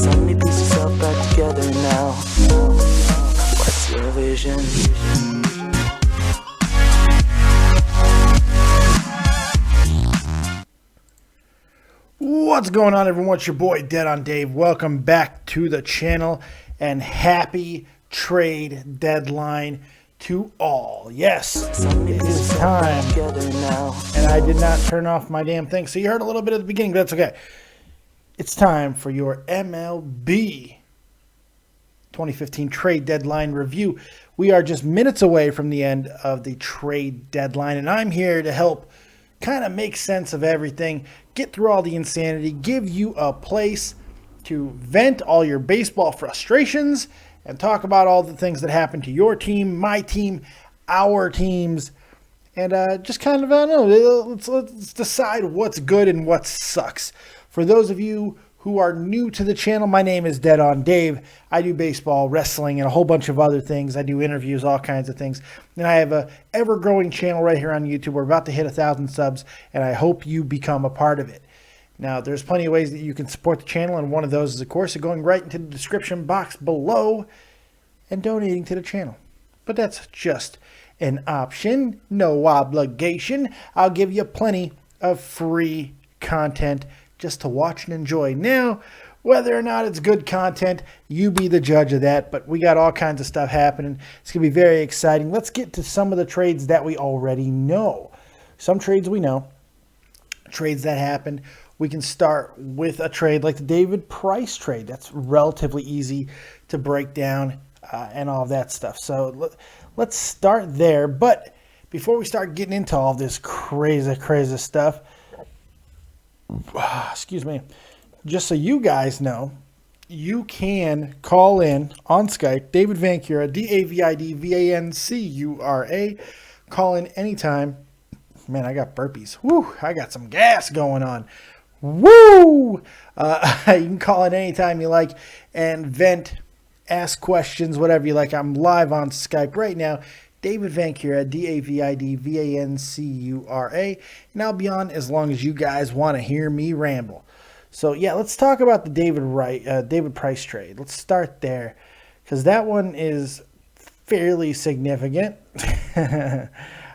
Let me piece yourself back together now. What's your vision? What's going on, everyone? It's your boy Dead on Dave. Welcome back to the channel and happy trade deadline to all. Yes, it is time. And I did not turn off my damn thing, so you heard a little bit at the beginning, but that's okay. It's time for your MLB 2015 trade deadline review. We are just minutes away from the end of the trade deadline, and I'm here to help kind of make sense of everything, get through all the insanity, give you a place to vent all your baseball frustrations, and talk about all the things that happen to your team, my team, our teams, and just kind of, I don't know, let's decide what's good and what sucks. For those of you who are new to the channel, my name is Dead on Dave. I do baseball, wrestling, and a whole bunch of other things. I do interviews, all kinds of things. And I have a ever-growing channel right here on YouTube. We're about to hit 1,000 subs, and I hope you become a part of it. Now, there's plenty of ways that you can support the channel, and one of those is, of course, going right into the description box below and donating to the channel. But that's just an option, no obligation. I'll give you plenty of free content just to watch and enjoy. Now, whether or not it's good content, you be the judge of that, but we got all kinds of stuff happening. It's going to be very exciting. Let's get to some of the trades that we already know. Some trades we know, trades that happened. We can start with a trade like the David Price trade. That's relatively easy to break down and all of that stuff. So let's start there. But before we start getting into all this crazy stuff, excuse me, just so you guys know, you can call in on Skype, David Vancura, DavidVancura. Call in anytime. Man, I got burpees. Woo, I got some gas going on. Woo! You can call in anytime you like and vent, ask questions, whatever you like. I'm live on Skype right now. David Vancura, DavidVancura, and I'll be on as long as you guys want to hear me ramble. So yeah, let's talk about the David Price trade. Let's start there, because that one is fairly significant. I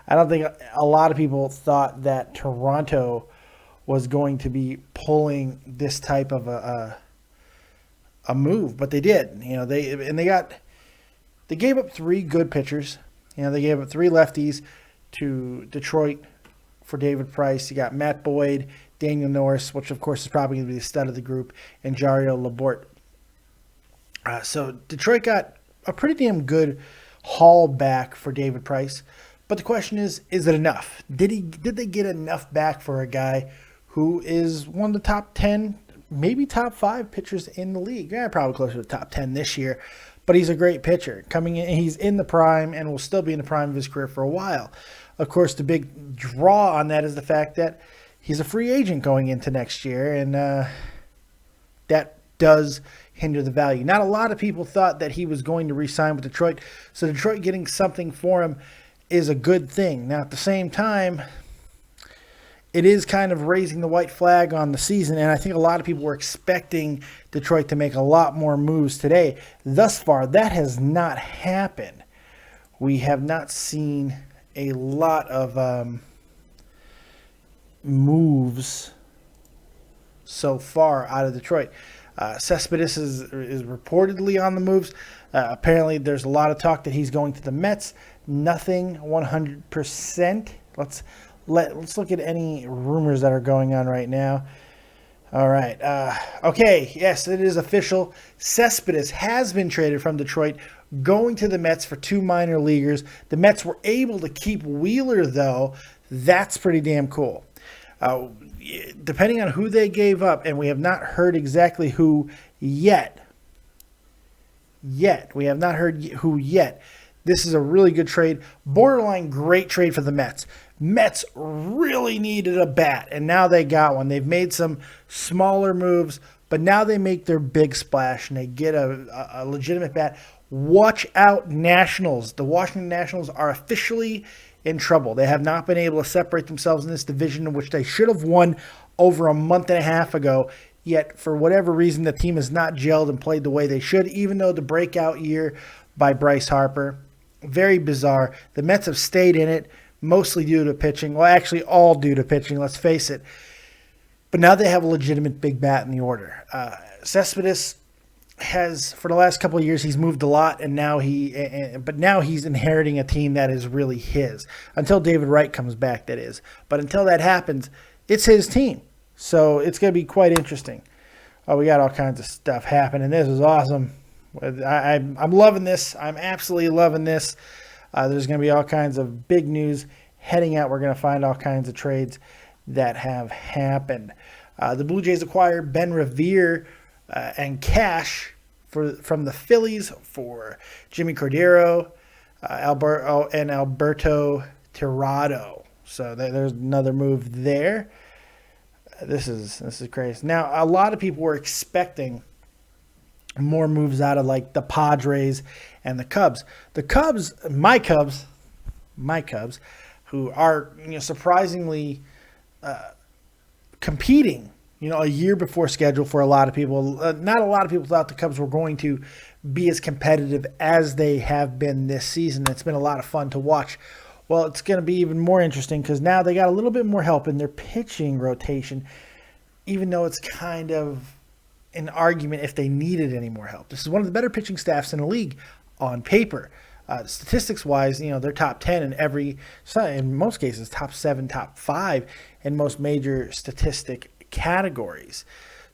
don't think a lot of people thought that Toronto was going to be pulling this type of a move, but they did. You know, they gave up 3 good pitchers. You know, they gave up 3 lefties to Detroit for David Price. You got Matt Boyd, Daniel Norris, which of course is probably going to be the stud of the group, and Jario Laborte. So Detroit got a pretty damn good haul back for David Price. But the question is it enough? Did they get enough back for a guy who is one of the top 10, maybe top 5 pitchers in the league? Yeah, probably closer to the top 10 this year. But he's a great pitcher. Coming in, he's in the prime and will still be in the prime of his career for a while. Of course, the big draw on that is the fact that he's a free agent going into next year, and that does hinder the value. Not a lot of people thought that he was going to re-sign with Detroit, so Detroit getting something for him is a good thing. Now, at the same time, it is kind of raising the white flag on the season, and I think a lot of people were expecting Detroit to make a lot more moves today. Thus far, that has not happened. We have not seen a lot of moves so far out of Detroit. Cespedes is reportedly on the moves. Apparently, there's a lot of talk that he's going to the Mets. Nothing 100%. Let's look at any rumors that are going on right now. All right. Okay. Yes, it is official. Cespedes has been traded from Detroit, going to the Mets for 2 minor leaguers. The Mets were able to keep Wheeler, though. That's pretty damn cool. Depending on who they gave up, and we have not heard exactly who yet. We have not heard who yet. This is a really good trade. Borderline great trade for the Mets. Mets really needed a bat, and now they got one. They've made some smaller moves, but now they make their big splash, and they get a legitimate bat. Watch out, Nationals. The Washington Nationals are officially in trouble. They have not been able to separate themselves in this division, in which they should have won over a month and a half ago. yet for whatever reason, the team has not gelled and played the way they should, even though the breakout year by Bryce Harper, very bizarre. The Mets have stayed in it, mostly due to pitching. Well, actually, all due to pitching, let's face it. But now they have a legitimate big bat in the order. Cespedes has, for the last couple of years, he's moved a lot, and now he's inheriting a team that is really his. Until David Wright comes back, that is. But until that happens, it's his team. So it's going to be quite interesting. Oh, we got all kinds of stuff happening. This is awesome. I'm loving this. I'm absolutely loving this. There's going to be all kinds of big news heading out. We're going to find all kinds of trades that have happened. The Blue Jays acquired Ben Revere and cash from the Phillies for Jimmy Cordero, Alberto Tirado. So there's another move there. This is crazy. Now, a lot of people were expecting more moves out of like the Padres and the Cubs. The Cubs, my Cubs, who are surprisingly competing, a year before schedule for a lot of people. Not a lot of people thought the Cubs were going to be as competitive as they have been this season. It's been a lot of fun to watch. Well, it's going to be even more interesting because now they got a little bit more help in their pitching rotation, even though it's kind of an argument if they needed any more help. This is one of the better pitching staffs in the league on paper. Statistics-wise, they're top 10 in most cases, top 7, top 5 in most major statistic categories.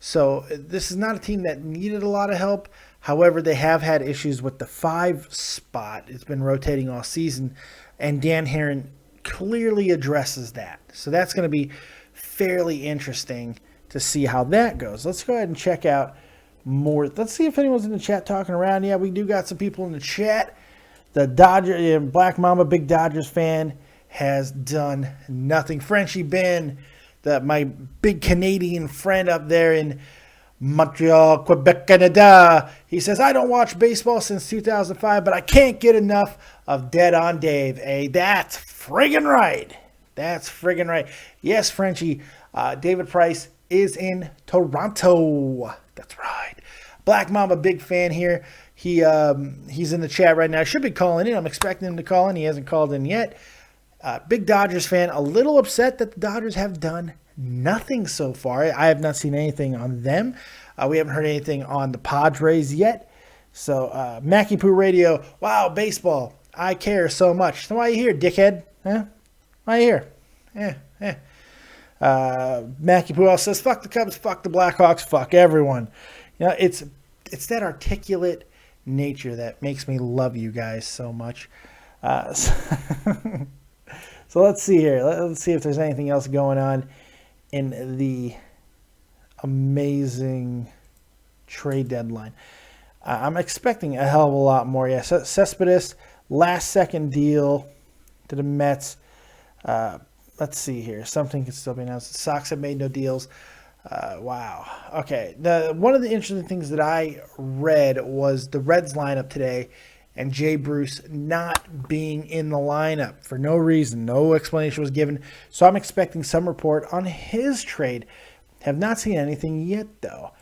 So this is not a team that needed a lot of help. However, they have had issues with the 5 spot. It's been rotating all season, and Dan Herron clearly addresses that. So that's going to be fairly interesting to see how that goes. Let's go ahead and check out more. Let's see if anyone's in the chat talking around. Yeah, we do got some people in the chat. The Black Mamba, big Dodgers fan, has done nothing. Frenchie Ben, my big Canadian friend up there in Montreal, Quebec, Canada, he says, I don't watch baseball since 2005, but I can't get enough of Dead on Dave. Hey, that's friggin' right. That's friggin' right. Yes, Frenchie, David Price is in Toronto. That's right. Black Mamba, big fan here. He's in the chat right now. Should be calling in. I'm expecting him to call in. He hasn't called in yet. Big Dodgers fan. A little upset that the Dodgers have done nothing so far. I have not seen anything on them. We haven't heard anything on the Padres yet. So, Mackie Poo Radio. Wow, baseball. I care so much. So why are you here, dickhead? Huh? Why are you here? Mackie Poo also says, fuck the Cubs, fuck the Blackhawks, fuck everyone. It's that articulate nature that makes me love you guys so much. So let's see here. Let's see if there's anything else going on in the amazing trade deadline. I'm expecting a hell of a lot more. Yeah, Cespedes, last second deal to the Mets. Let's see here. Something can still be announced. The Sox have made no deals. Wow. Okay. One of the interesting things that I read was the Reds lineup today and Jay Bruce not being in the lineup for no reason. No explanation was given. So I'm expecting some report on his trade. Have not seen anything yet, though.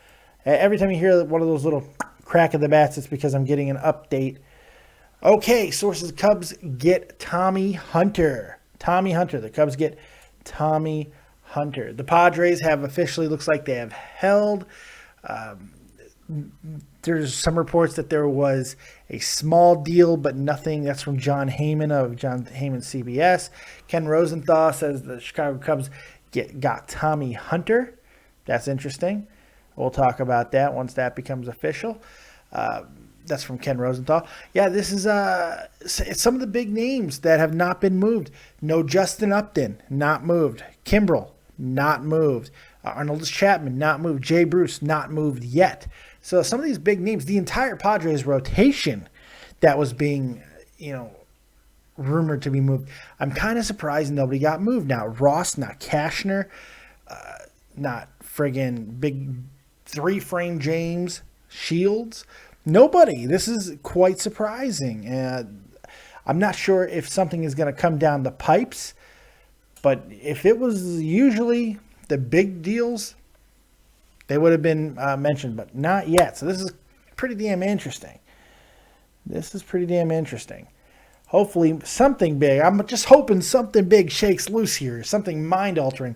Every time you hear one of those little crack of the bats, it's because I'm getting an update. Okay, sources, Cubs get Tommy Hunter. The Cubs get Tommy Hunter. The Padres have officially, looks like they have held. There's some reports that there was a small deal, but nothing. That's from John Heyman of John Heyman CBS. Ken Rosenthal says the Chicago Cubs got Tommy Hunter. That's interesting. We'll talk about that once that becomes official. That's from Ken Rosenthal. Yeah, this is it's some of the big names that have not been moved. No Justin Upton, not moved. Kimbrel, not moved. Arnold Chapman, not moved. Jay Bruce, not moved yet. So some of these big names, the entire Padres rotation that was being, rumored to be moved. I'm kind of surprised nobody got moved. Not Ross, not Cashner, not friggin' big 3-frame James Shields. Nobody. This is quite surprising. I'm not sure if something is going to come down the pipes, but if it was usually the big deals, they would have been mentioned, but not yet. So this is pretty damn interesting. Hopefully something big. I'm just hoping something big shakes loose here, something mind-altering.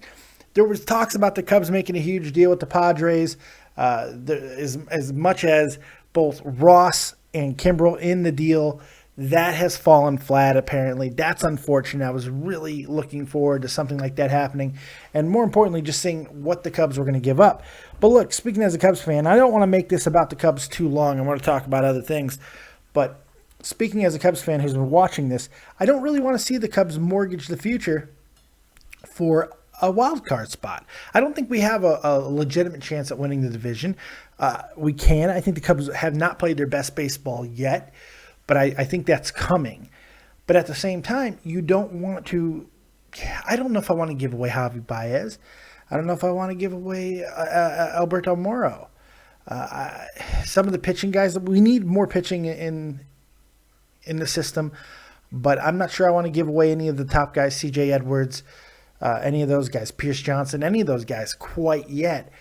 There was talks about the Cubs making a huge deal with the Padres, as much as both Ross and Kimbrel in the deal. That has fallen flat, apparently. That's unfortunate. I was really looking forward to something like that happening. And more importantly, just seeing what the Cubs were going to give up. But look, speaking as a Cubs fan, I don't want to make this about the Cubs too long. I want to talk about other things. But speaking as a Cubs fan who's been watching this, I don't really want to see the Cubs mortgage the future for a wild card spot. I don't think we have a legitimate chance at winning the division. We can. I think the Cubs have not played their best baseball yet. But I think that's coming. But at the same time, you don't want to – I don't know if I want to give away Javi Baez. I don't know if I want to give away Alberto Moro. Some of the pitching guys – we need more pitching in the system. But I'm not sure I want to give away any of the top guys, C.J. Edwards, any of those guys, Pierce Johnson, any of those guys quite yet.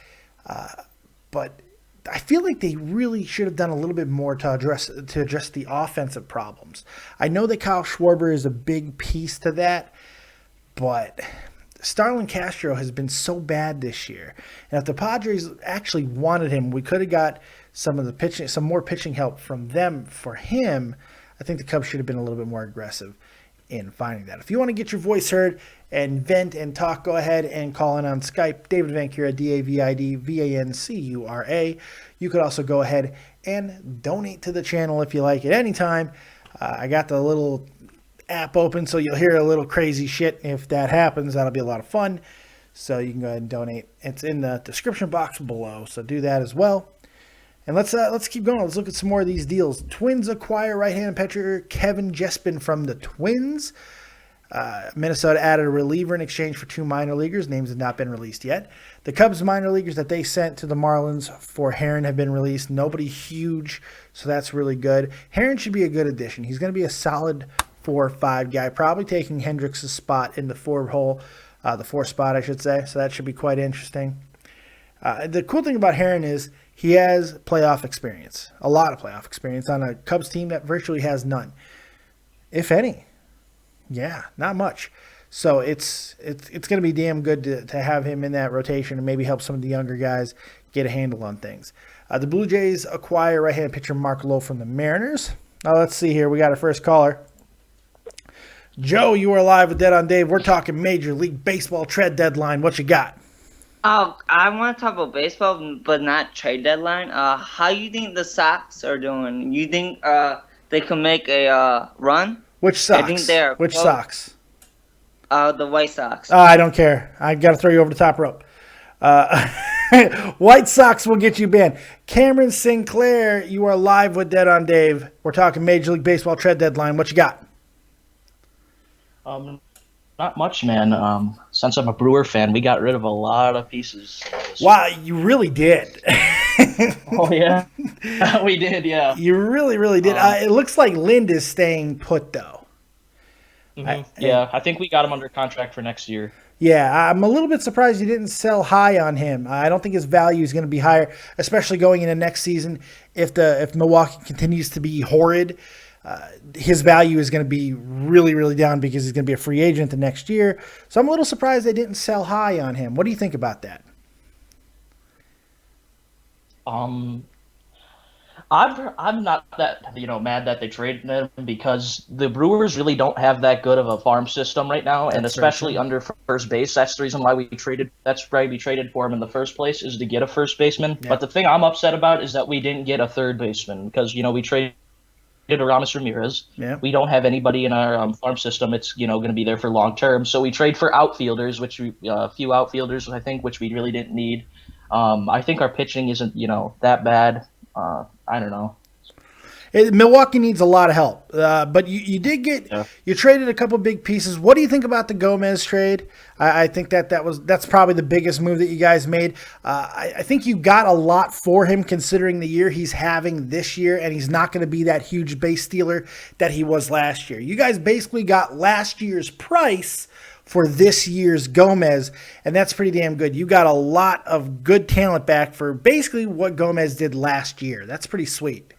But – I feel like they really should have done a little bit more to address the offensive problems. I know that Kyle Schwarber is a big piece to that, but Starlin Castro has been so bad this year. And if the Padres actually wanted him, we could have got some more pitching help from them for him. I think the Cubs should have been a little bit more aggressive in finding that. If you want to get your voice heard and vent and talk, go ahead and call in on Skype, David Vancura, DavidVancura. You could also go ahead and donate to the channel if you like at any time. I got the little app open, so you'll hear a little crazy shit. If that happens, that'll be a lot of fun. So you can go ahead and donate. It's in the description box below, so do that as well. And let's keep going. Let's look at some more of these deals. Twins acquire right-handed pitcher Kevin Jespin from the Twins. Minnesota added a reliever in exchange for 2 minor leaguers. Names have not been released yet. The Cubs minor leaguers that they sent to the Marlins for Herron have been released. Nobody huge, so that's really good. Herron should be a good addition. He's going to be a solid 4 or 5 guy, probably taking Hendricks' spot in the 4 spot, I should say. So that should be quite interesting. The cool thing about Herron is he has playoff experience, a lot of playoff experience on a Cubs team that virtually has none, if any. Yeah, not much. So it's going to be damn good to have him in that rotation and maybe help some of the younger guys get a handle on things. The Blue Jays acquire right-handed pitcher Mark Lowe from the Mariners. Now let's see here. We got our first caller. Joe, you are live with Dead on Dave. We're talking Major League Baseball trade deadline. What you got? Oh, I want to talk about baseball, but not trade deadline. How you think the Sox are doing? You think they can make a run? Which Sox? I think they're Which Sox? The White Sox. I don't care. I got to throw you over the top rope. White Sox will get you banned. Cameron Sinclair, you are live with Dead on Dave. We're talking Major League Baseball trade deadline. What you got? Not much, man. Since I'm a Brewer fan, we got rid of a lot of pieces. Wow, you really did. Oh, yeah? We did, yeah. You really, really did. It looks like Lind is staying put, though. Mm-hmm. I think we got him under contract for next year. Yeah, I'm a little bit surprised you didn't sell high on him. I don't think his value is going to be higher, especially going into next season. If Milwaukee continues to be horrid, his value is going to be really, really down because he's going to be a free agent the next year. So I'm a little surprised they didn't sell high on him. What do you think about that? I'm not that mad that they traded him because the Brewers really don't have that good of a farm system right now, and especially under first base. That's the reason why we traded. That's why we traded for him in the first place, is to get a first baseman. Yeah. But the thing I'm upset about is that we didn't get a third baseman because we traded Aramis Ramirez. Yeah. We don't have anybody in our farm system. It's going to be there for long term. So we trade for outfielders, which a few outfielders I think, which we really didn't need. I think our pitching isn't that bad. I don't know. Milwaukee needs a lot of help, but you did get you traded a couple big pieces. What do you think about the Gomez trade? I think that's probably the biggest move that you guys made. I think you got a lot for him considering the year he's having this year, and he's not going to be that huge base stealer that he was last year. You guys basically got last year's price for this year's Gomez, and that's pretty damn good. You got a lot of good talent back for basically what Gomez did last year. That's pretty sweet.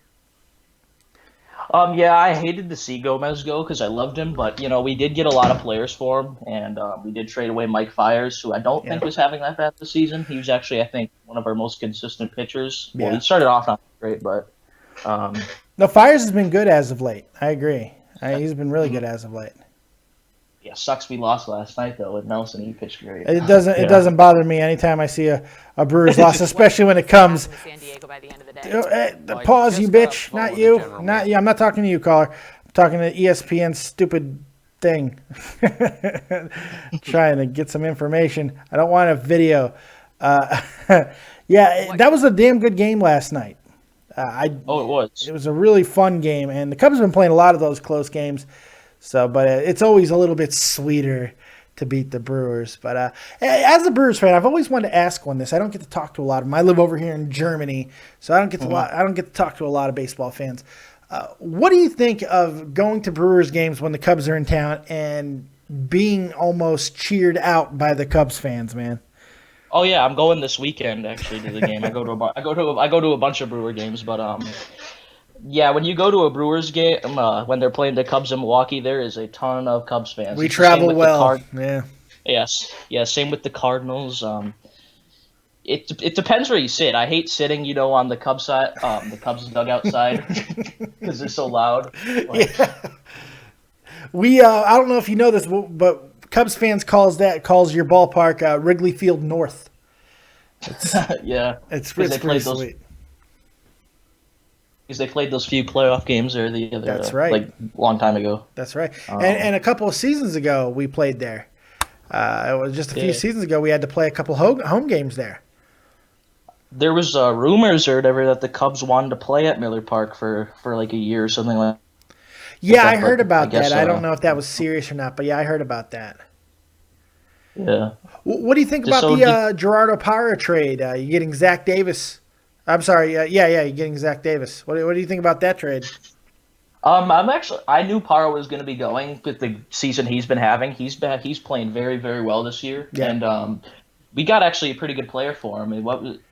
Yeah, I hated to see Gomez go because I loved him, but we did get a lot of players for him, and we did trade away Mike Fiers, who I don't think was having that bad this season. He was actually, I think, one of our most consistent pitchers. Well, he started off not great, but no, Fiers has been good as of late. I agree. He's been really good as of late. Yeah, sucks we lost last night though with Nelson. He pitched great. It doesn't bother me anytime I see a Brewers loss, especially when it comes. San Diego by the end of the day. Pause, you bitch, not you, not you. I'm not talking to you, caller. I'm talking to ESPN's stupid thing. Trying to get some information. I don't want a video. Yeah, that was a damn good game last night. It was. It was a really fun game, and the Cubs have been playing a lot of those close games. So, but it's always a little bit sweeter to beat the Brewers. But as a Brewers fan, I've always wanted to ask one this. I don't get to talk to a lot of them. I live over here in Germany, so I don't get to talk to a lot of baseball fans. What do you think of going to Brewers games when the Cubs are in town and being almost cheered out by the Cubs fans, man? Oh yeah, I'm going this weekend actually to the game. I go to a bunch of Brewer games, but yeah, when you go to a Brewers game, when they're playing the Cubs in Milwaukee, there is a ton of Cubs fans. We travel well. Yeah. Yes. Yeah. Same with the Cardinals. It depends where you sit. I hate sitting, on the Cubs side, the Cubs dugout side, because they're so loud. Yeah. We I don't know if you know this, but Cubs fans calls your ballpark Wrigley Field North. Yeah. It's pretty sweet. Because they played those few playoff games there the other, That's right. like long time ago. That's right. And a couple of seasons ago, we played there. It was just a few seasons ago. We had to play a couple home games there. There was rumors or whatever that the Cubs wanted to play at Miller Park for like a year or something like that. Yeah, I heard about that. I don't know if that was serious or not, but yeah, I heard about that. Yeah. What do you think about the Gerardo Parra trade? You getting Zach Davis? I'm sorry. You're getting Zach Davis. What do you think about that trade? I knew Parra was going to be going with the season he's been having. He's playing very, very well this year, and we got actually a pretty good player for him.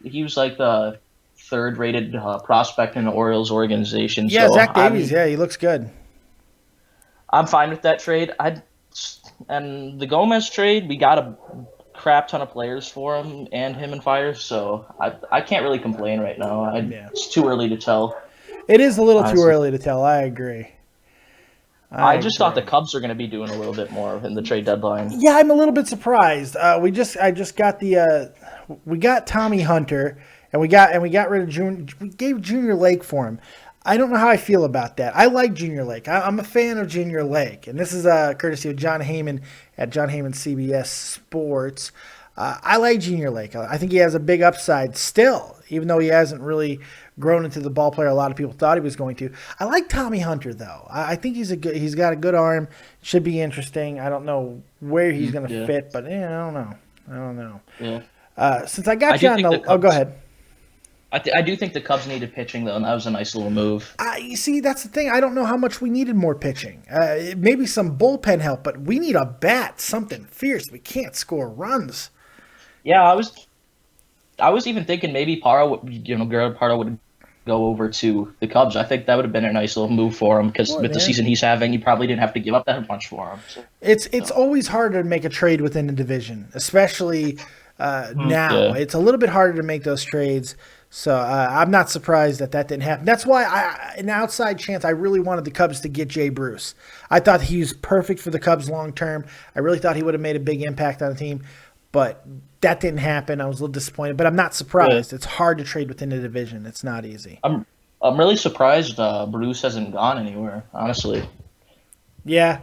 He was like the third-rated prospect in the Orioles organization. Yeah, so Zach Davies. He looks good. I'm fine with that trade. And the Gomez trade, we got a crap ton of players for him and Fiers, so I can't really complain right now. It's too early to tell. It is a little too early to tell. I agree. I just thought the Cubs are going to be doing a little bit more in the trade deadline. Yeah, I'm a little bit surprised. I just got we got Tommy Hunter and we got rid of Junior. We gave Junior Lake for him. I don't know how I feel about that. I like Junior Lake. I'm a fan of Junior Lake, and this is courtesy of John Heyman at John Heyman CBS Sports. I like Junior Lake. I think he has a big upside still, even though he hasn't really grown into the ball player a lot of people thought he was going to. I like Tommy Hunter though. I think he's got a good arm. Should be interesting. I don't know where he's going to fit, but I don't know. Yeah. Since I got you on the go ahead. I do think the Cubs needed pitching, though, and that was a nice little move. You see, that's the thing. I don't know how much we needed more pitching. Maybe some bullpen help, but we need a bat, something fierce. We can't score runs. Yeah, I was even thinking maybe Parra would go over to the Cubs. I think that would have been a nice little move for him because with the season he's having, he probably didn't have to give up that much for him. So, it's always harder to make a trade within a division, especially now. It's a little bit harder to make those trades. So I'm not surprised that didn't happen. That's why, an outside chance, I really wanted the Cubs to get Jay Bruce. I thought he was perfect for the Cubs long term. I really thought he would have made a big impact on the team, but that didn't happen. I was a little disappointed, but I'm not surprised. Yeah. It's hard to trade within the division. It's not easy. I'm really surprised Bruce hasn't gone anywhere, honestly. Yeah,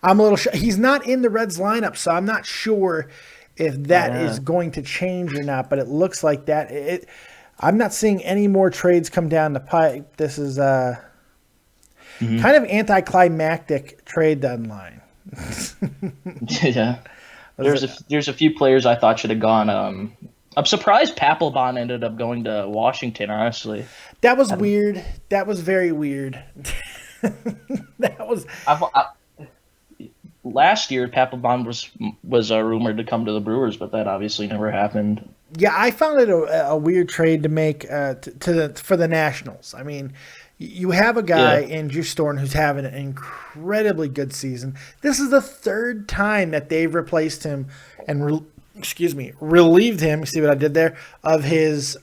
I'm a little. He's not in the Reds lineup, so I'm not sure if that is going to change or not. But it looks like that. I'm not seeing any more trades come down the pipe. This is kind of anticlimactic trade deadline. Yeah, there's a few players I thought should have gone. I'm surprised Papelbon ended up going to Washington. Honestly, that was weird. That was very weird. That was. last year Papelbon was rumored to come to the Brewers, but that obviously never happened. Yeah, I found it a weird trade to make for the Nationals. I mean, you have a guy in Juice Thornton who's having an incredibly good season. This is the third time that they've replaced him and relieved him. See what I did there? Of his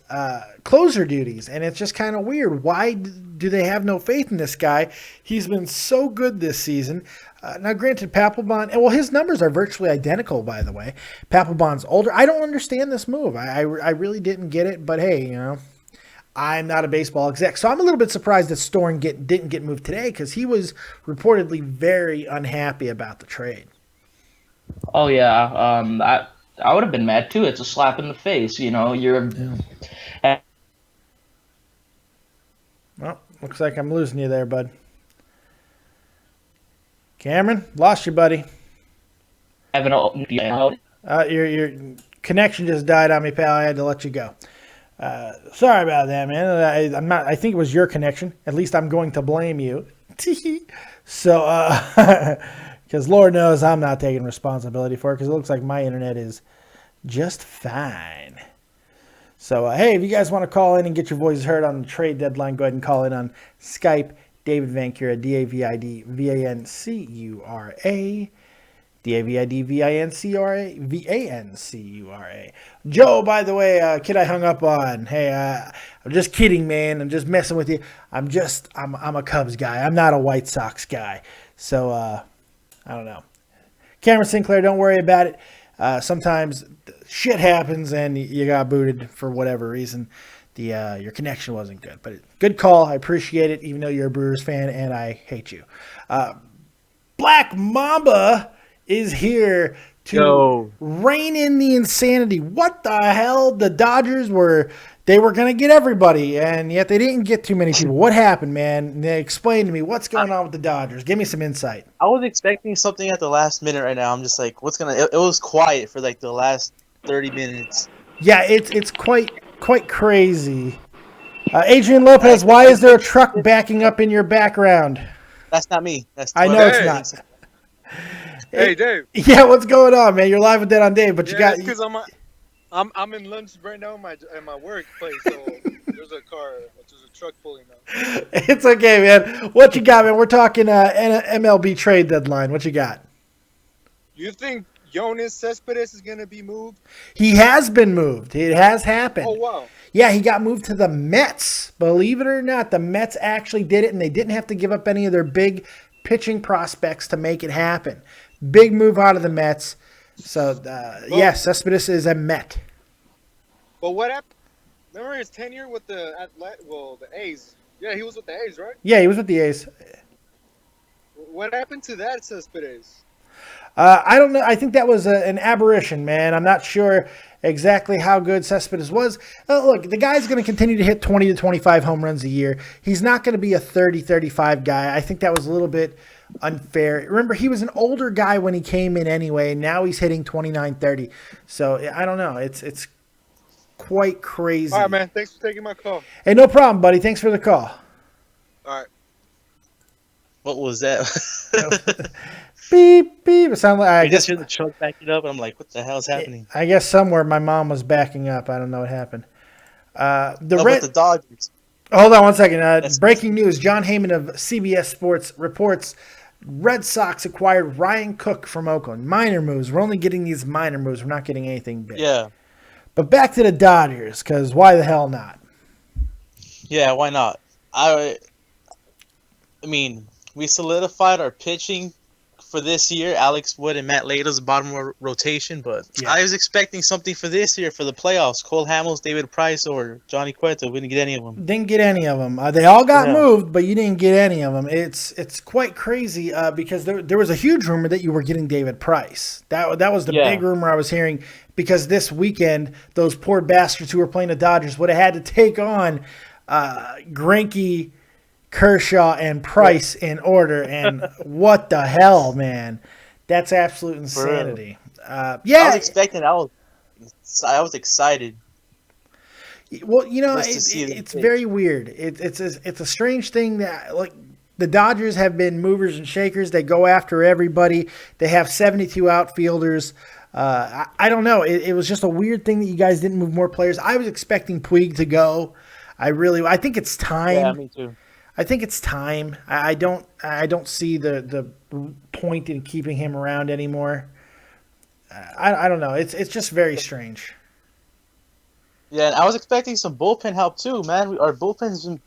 closer duties, and it's just kind of weird. Why do they have no faith in this guy? He's been so good this season. Now, granted, Papelbon, well, his numbers are virtually identical, by the way. Papelbon's older. I don't understand this move. I really didn't get it, but hey, you know, I'm not a baseball exec, so I'm a little bit surprised that Storm didn't get moved today because he was reportedly very unhappy about the trade. Oh yeah, I would have been mad too. It's a slap in the face, you know. Well, looks like I'm losing you there, bud. Cameron, lost you, buddy. Your connection just died on me, pal. I had to let you go. Sorry about that, man. I think it was your connection. At least I'm going to blame you. So, because Lord knows I'm not taking responsibility for it because it looks like my internet is just fine. So, hey, if you guys want to call in and get your voices heard on the trade deadline, go ahead and call in on Skype. David Vancura, DAVIDVANCURA, DAVIDVANCURA. Joe, by the way, kid I hung up on. Hey, I'm just kidding, man. I'm just messing with you. I'm a Cubs guy. I'm not a White Sox guy. So, I don't know. Cameron Sinclair, don't worry about it. Sometimes shit happens and you got booted for whatever reason. Your connection wasn't good, but good call. I appreciate it, even though you're a Brewers fan and I hate you. Black Mamba is here to rein in the insanity. What the hell? The Dodgers were going to get everybody, and yet they didn't get too many people. What happened, man? Explain to me what's going on with the Dodgers. Give me some insight. I was expecting something at the last minute right now. I'm just like, it was quiet for like the last 30 minutes. Yeah, it's quite crazy. Adrian Lopez, why is there a truck backing up in your background? That's not me. I know it's not. Hey, Dave. Yeah, what's going on, man? You're live with Dead on Dave, but you got because I'm in lunch right now in my workplace, so there's a truck pulling up. It's okay, man. What you got, man? We're talking MLB trade deadline. What you got? You think Yoenis Cespedes is gonna be moved? He has been moved. It has happened. Oh wow. Yeah, he got moved to the Mets. Believe it or not, the Mets actually did it, and they didn't have to give up any of their big pitching prospects to make it happen. Big move out of the Mets. So, yes, Cespedes is a Met. But what happened? Remember his tenure with the A's? Yeah, he was with the A's, right? Yeah, he was with the A's. What happened to that Cespedes? I don't know. I think that was an aberration, man. I'm not sure exactly how good Cespedes was. Look, the guy's going to continue to hit 20 to 25 home runs a year. He's not going to be a 30-35 guy. I think that was a little bit unfair. Remember, he was an older guy when he came in anyway. Now he's hitting 29-30. So, I don't know. It's quite crazy. All right, man. Thanks for taking my call. Hey, no problem, buddy. Thanks for the call. All right. What was that? Beep, beep. It sounded like I guess you're the truck backing up. I'm like, what the hell is happening? I guess somewhere my mom was backing up. I don't know what happened. The Dodgers. Hold on one second. Breaking news. John Heyman of CBS Sports reports Red Sox acquired Ryan Cook from Oakland. Minor moves. We're only getting these minor moves. We're not getting anything big. Yeah. But back to the Dodgers, because why the hell not? Yeah, why not? I mean, we solidified our pitching for this year. Alex Wood and Matt Lado's bottom rotation, but I was expecting something for this year for the playoffs. Cole Hamels, David Price, or Johnny Cueto. We didn't get any of them. Didn't get any of them. They all got moved, but you didn't get any of them. It's quite crazy because there was a huge rumor that you were getting David Price. That was the big rumor I was hearing, because this weekend those poor bastards who were playing the Dodgers would have had to take on Greinke, Kershaw, and Price in order, and what the hell, man? That's absolute insanity. I was expecting. I was excited. Well, you know, it's very weird. It's a strange thing that, like, The Dodgers have been movers and shakers. They go after everybody. They have 72 outfielders. I don't know. It was just a weird thing that you guys didn't move more players. I was expecting Puig to go. I think it's time. Yeah, me too. I think it's time. I don't see the point in keeping him around anymore. I don't know. It's just very strange. Yeah, and I was expecting some bullpen help too, man. Our bullpen's been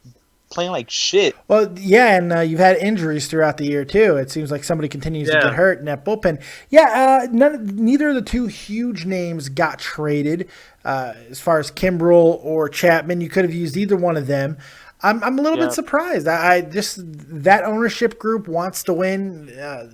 playing like shit. Well, yeah, and you've had injuries throughout the year too. It seems like somebody continues to get hurt in that bullpen. Yeah, neither of the two huge names got traded. As far as Kimbrel or Chapman, you could have used either one of them. I'm a little bit surprised. I just that ownership group wants to win.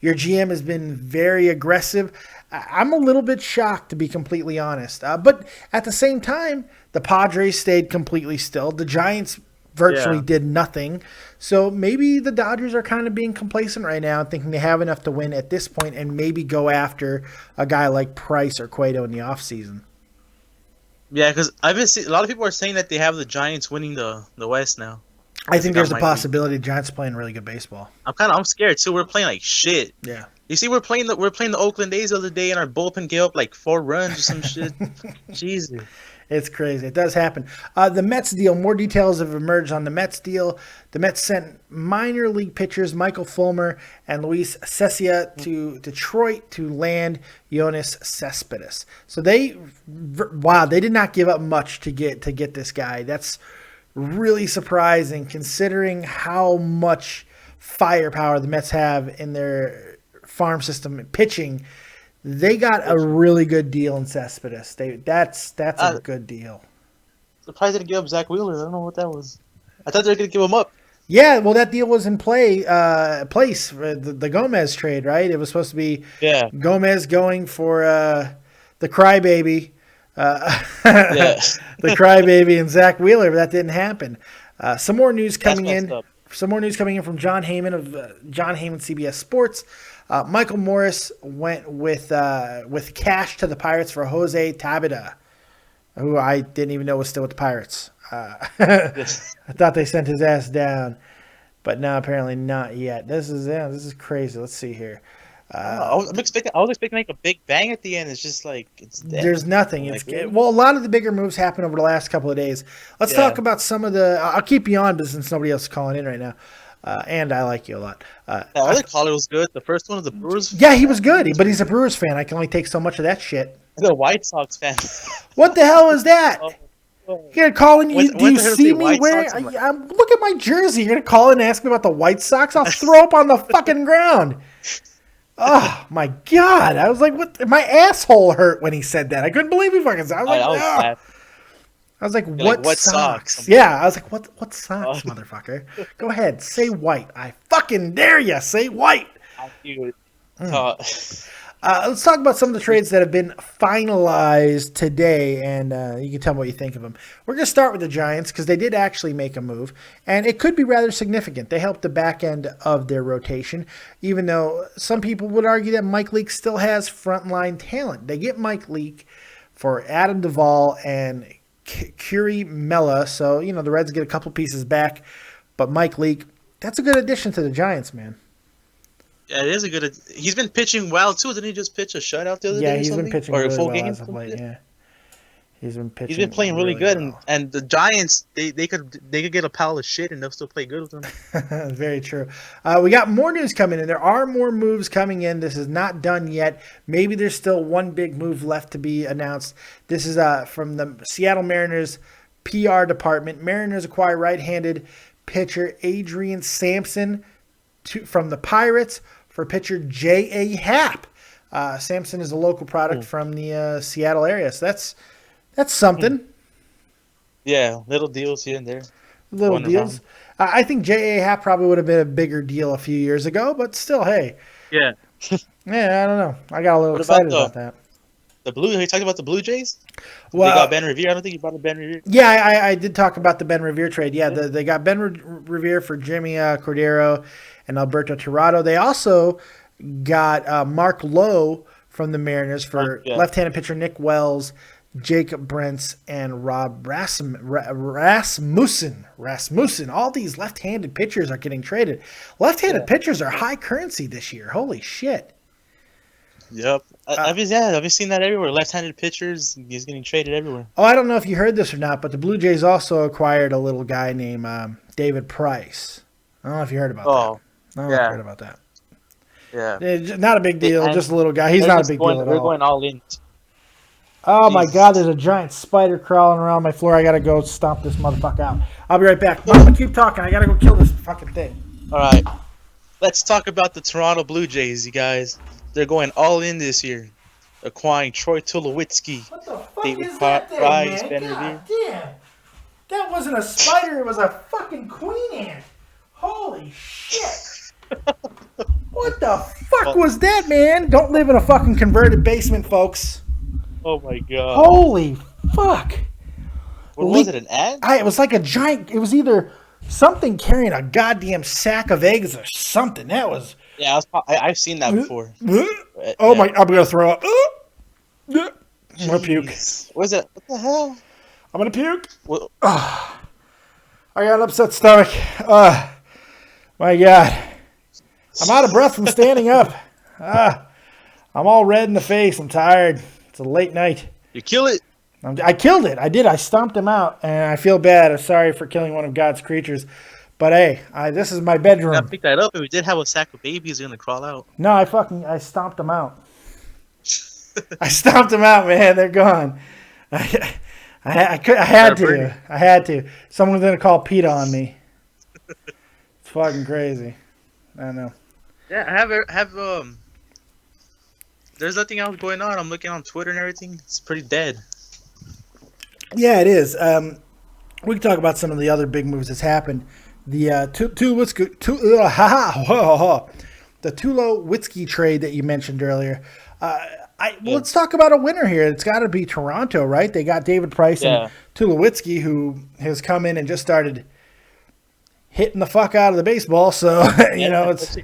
Your GM has been very aggressive. I'm a little bit shocked, to be completely honest. But at the same time, the Padres stayed completely still. The Giants virtually did nothing. So maybe the Dodgers are kind of being complacent right now, thinking they have enough to win at this point and maybe go after a guy like Price or Cueto in the offseason. Yeah, because I've been a lot of people are saying that they have the Giants winning the West now. I think there's a possibility the Giants are playing really good baseball. I'm scared too. We're playing like shit. Yeah. You see, we're playing the Oakland A's the other day, and our bullpen gave up like 4 runs or some shit. Jesus. It's crazy. It does happen. The Mets deal, more details have emerged on the Mets deal. The Mets sent minor league pitchers Michael Fulmer and Luis Cessa to Detroit to land Yoenis Cespedes. So they did not give up much to get this guy. That's really surprising considering how much firepower the Mets have in their farm system pitching. They got a really good deal in Cespedes. That's a good deal. Surprised they didn't give up Zach Wheeler. I don't know what that was. I thought they were going to give him up. Yeah, well, that deal was in place for the Gomez trade, right? It was supposed to be Gomez going for the crybaby, the crybaby and Zach Wheeler, but that didn't happen. Some more news coming in. Some more news coming in from John Heyman of John Heyman CBS Sports. Michael Morris went with cash to the Pirates for Jose Tabata, who I didn't even know was still with the Pirates. I thought they sent his ass down, but no, apparently not yet. This is crazy. Let's see here. I was expecting like a big bang at the end. It's just like it's dead. There's nothing. A lot of the bigger moves happened over the last couple of days. Let's talk about some of the. I'll keep you on, but since nobody else is calling in right now. And I like you a lot. The other caller was good. The first one was the Brewers. Yeah, he was good, but he's a Brewers fan. I can only take so much of that shit. The White Sox fan. What the hell is that? You're gonna call in? Do you see me wearing? Look at my jersey. You're gonna call in and ask me about the White Sox? I'll throw up on the fucking ground. Oh my god! I was like, what? My asshole hurt when he said that. I couldn't believe he fucking said. I was like, what socks? Yeah, I was like, what socks, motherfucker? Go ahead, say white. I fucking dare you. Say white. Let's talk about some of the trades that have been finalized today, and you can tell me what you think of them. We're going to start with the Giants because they did actually make a move, and it could be rather significant. They helped the back end of their rotation, even though some people would argue that Mike Leake still has frontline talent. They get Mike Leake for Adam Duvall and Curie Mella, so the Reds get a couple pieces back, but Mike Leake, that's a good addition to the Giants, man. Yeah, it is a good. He's been pitching well too. Didn't he just pitch a shutout the other day? Yeah, he's been pitching really well as of late. Yeah, he's been pitching. He's been playing really good, well. and the Giants they could get a pile of shit and they'll still play good with them. Very true. We got more news coming in. There are more moves coming in. This is not done yet. Maybe there's still one big move left to be announced. This is from the Seattle Mariners PR department. Mariners acquire right-handed pitcher Adrian Sampson from the Pirates for pitcher J.A. Happ. Sampson is a local product from the Seattle area, so that's something. Yeah, little deals here and there. Little deals. I think J.A. Happ probably would have been a bigger deal a few years ago, but still, hey. Yeah. Yeah, I don't know. I got a little excited about that. Are you talking about the Blue Jays? Well, they got Ben Revere. I don't think you brought up Ben Revere. Yeah, I did talk about the Ben Revere trade. Yeah, they got Ben Revere for Jimmy Cordero and Alberto Tirado. They also got Mark Lowe from the Mariners for left-handed pitcher Nick Wells, Jake Brents, and Rob Rasmussen. All these left-handed pitchers are getting traded. Left-handed pitchers are high currency this year. Holy shit. Yep. I've been seeing that everywhere. Left-handed pitchers, he's getting traded everywhere. Oh, I don't know if you heard this or not, but the Blue Jays also acquired a little guy named David Price. I don't know if you heard about that. I don't know if you heard about that. Yeah. Not a big deal, just a little guy. He's not a big deal at all. They're going all in. Oh my God, there's a giant spider crawling around my floor. I gotta go stomp this motherfucker out. I'll be right back. Mama, keep talking. I gotta go kill this fucking thing. All right. Let's talk about the Toronto Blue Jays, you guys. They're going all in this year, acquiring Troy Tulowitzki, What the fuck David is that thing, Price, man? Ben God Revere. damn. That wasn't a spider. It was a fucking queen ant. Holy shit. What the fuck was that, man? Don't live in a fucking converted basement, folks. Oh my God. Holy fuck. What was it, an ant? It was like a giant. It was either something carrying a goddamn sack of eggs or something. That was. Yeah, I've seen that before. Oh my! I'm gonna throw up. I'm gonna puke. What is it? What the hell? I'm gonna puke. Well, I got an upset stomach. My God. I'm out of breath from standing up. I'm all red in the face. I'm tired. It's a late night. you kill it. I killed it. I did. I stomped him out, and I feel bad. I'm sorry for killing one of God's creatures. But hey, this is my bedroom. I picked that up, and we did have a sack of babies going to crawl out. No, I stomped them out. I stomped them out, man. They're gone. I had to. Someone's gonna call PETA on me. It's fucking crazy. I don't know. Yeah, I have there's nothing else going on. I'm looking on Twitter and everything. It's pretty dead. Yeah, it is. We can talk about some of the other big moves that's happened. The Tulowitzki trade that you mentioned earlier. Let's talk about a winner here. It's got to be Toronto, right? They got David Price and Tulowitzki, who has come in and just started hitting the fuck out of the baseball. So it's